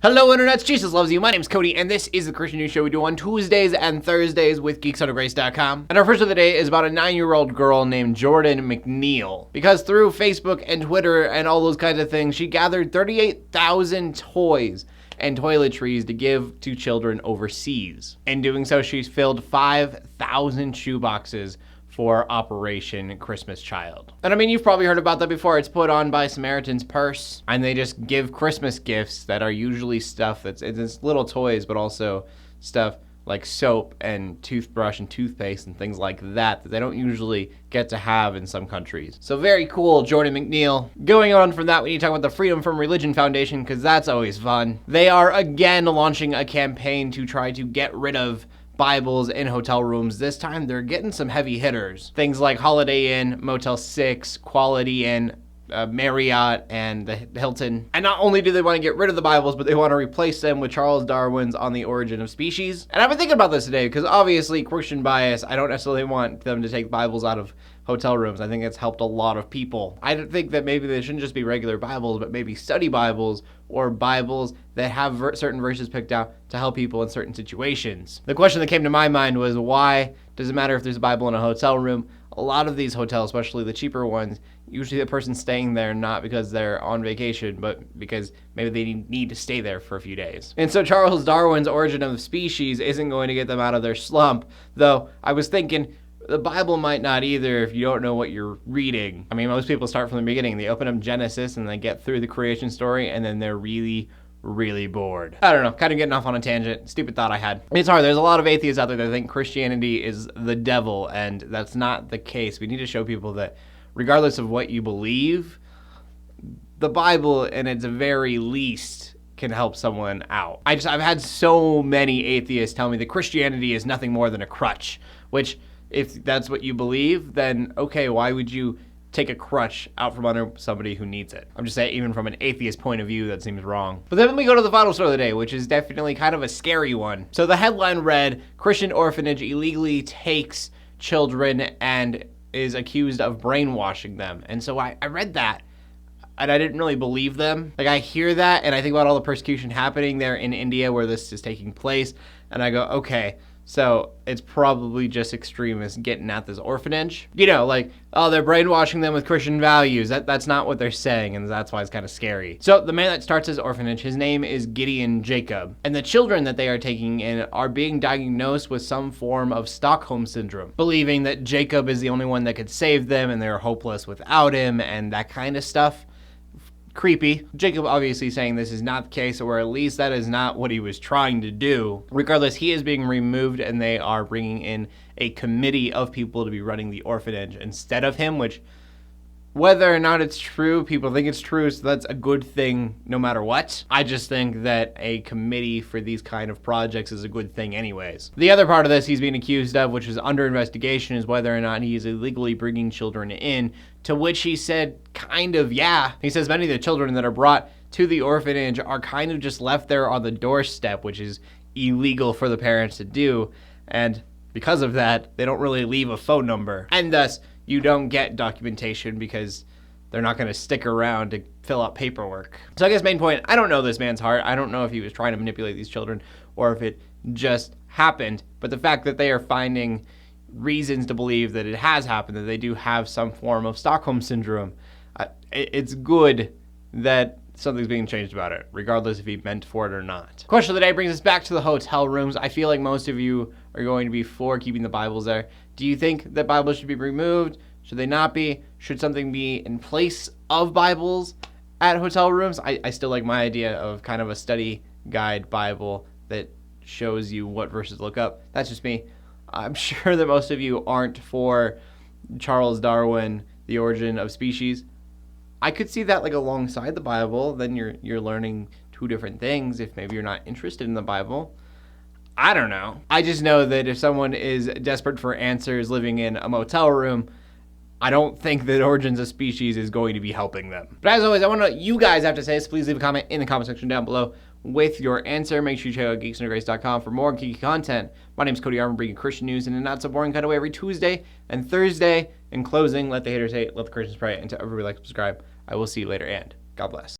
Hello internets, Jesus loves you. My name's Cody, and this is the Christian News Show we do on Tuesdays and Thursdays with geeksondergrace.com. And our first of the day is about a 9-year-old girl named Jordan McNeil. Because through Facebook and Twitter and all those kinds of things, she gathered 38,000 toys and toiletries to give to children overseas. In doing so, she's filled 5,000 shoeboxes for Operation Christmas Child. And I mean, you've probably heard about that before. It's put on by Samaritan's Purse, and they just give Christmas gifts that are usually stuff it's little toys, but also stuff like soap and toothbrush and toothpaste and things like that they don't usually get to have in some countries. So very cool, Jordan McNeil. Going on from that, we need to talk about the Freedom from Religion Foundation, because that's always fun. They are again launching a campaign to try to get rid of Bibles in hotel rooms. This time they're getting some heavy hitters. Things like Holiday Inn, Motel 6, Quality Inn, Marriott, and the Hilton. And not only do they want to get rid of the Bibles, but they want to replace them with Charles Darwin's On the Origin of Species. And I've been thinking about this today because obviously Christian bias, I don't necessarily want them to take Bibles out of hotel rooms. I think it's helped a lot of people. I think that maybe they shouldn't just be regular Bibles, but maybe study Bibles or Bibles that have certain verses picked out to help people in certain situations. The question that came to my mind was, why does it matter if there's a Bible in a hotel room? A lot of these hotels, especially the cheaper ones, usually the person's staying there not because they're on vacation, but because maybe they need to stay there for a few days. And so Charles Darwin's Origin of Species isn't going to get them out of their slump, though I was thinking the Bible might not either if you don't know what you're reading. I mean, most people start from the beginning. They open up Genesis and they get through the creation story, and then they're really bored. I don't know, kind of getting off on a tangent. Stupid thought I had. It's hard. There's a lot of atheists out there that think Christianity is the devil, and that's not the case. We need to show people that regardless of what you believe, the Bible, in its very least, can help someone out. I've had so many atheists tell me that Christianity is nothing more than a crutch, which, if that's what you believe, then okay, why would you take a crutch out from under somebody who needs it? I'm just saying, even from an atheist point of view, that seems wrong. But then we go to the final story of the day, which is definitely kind of a scary one. So the headline read, Christian orphanage illegally takes children and is accused of brainwashing them. And so I read that, and I didn't really believe them. Like, I hear that, and I think about all the persecution happening there in India where this is taking place, and I go, okay, so it's probably just extremists getting at this orphanage. You know, like, oh, they're brainwashing them with Christian values. That's not what they're saying, and that's why it's kind of scary. So the man that starts his orphanage, his name is Gideon Jacob. And the children that they are taking in are being diagnosed with some form of Stockholm syndrome, believing that Jacob is the only one that could save them and they're hopeless without him and that kind of stuff. Creepy. Jacob obviously saying this is not the case, or at least that is not what he was trying to do. Regardless, he is being removed, and they are bringing in a committee of people to be running the orphanage instead of him, which, whether or not it's true, people think it's true, so that's a good thing no matter what. I just think that a committee for these kind of projects is a good thing anyways. The other part of this he's being accused of, which is under investigation, is whether or not he is illegally bringing children in, to which he said kind of yeah. He says many of the children that are brought to the orphanage are kind of just left there on the doorstep, which is illegal for the parents to do, and because of that, they don't really leave a phone number, and thus you don't get documentation because they're not going to stick around to fill out paperwork. So I guess main point, I don't know this man's heart. I don't know if he was trying to manipulate these children or if it just happened. But the fact that they are finding reasons to believe that it has happened, that they do have some form of Stockholm syndrome, it's good that something's being changed about it, regardless if he meant for it or not. Question of the day brings us back to the hotel rooms. I feel like most of you are going to be for keeping the Bibles there. Do you think that Bibles should be removed? Should they not be? Should something be in place of Bibles at hotel rooms? I still like my idea of kind of a study guide Bible that shows you what verses to look up. That's just me. I'm sure that most of you aren't for Charles Darwin, The Origin of Species. I could see that like alongside the Bible. Then you're learning two different things if maybe you're not interested in the Bible. I don't know. I just know that if someone is desperate for answers living in a motel room, I don't think that Origins of Species is going to be helping them. But as always, I want to know what you guys have to say, so please leave a comment in the comment section down below with your answer. Make sure you check out geeksondergrace.com for more geeky content. My name's Cody, Armour, bringing Christian news in a not so boring kind of way every Tuesday and Thursday. In closing, let the haters hate, let the Christians pray, and to everybody like, subscribe. I will see you later, and God bless.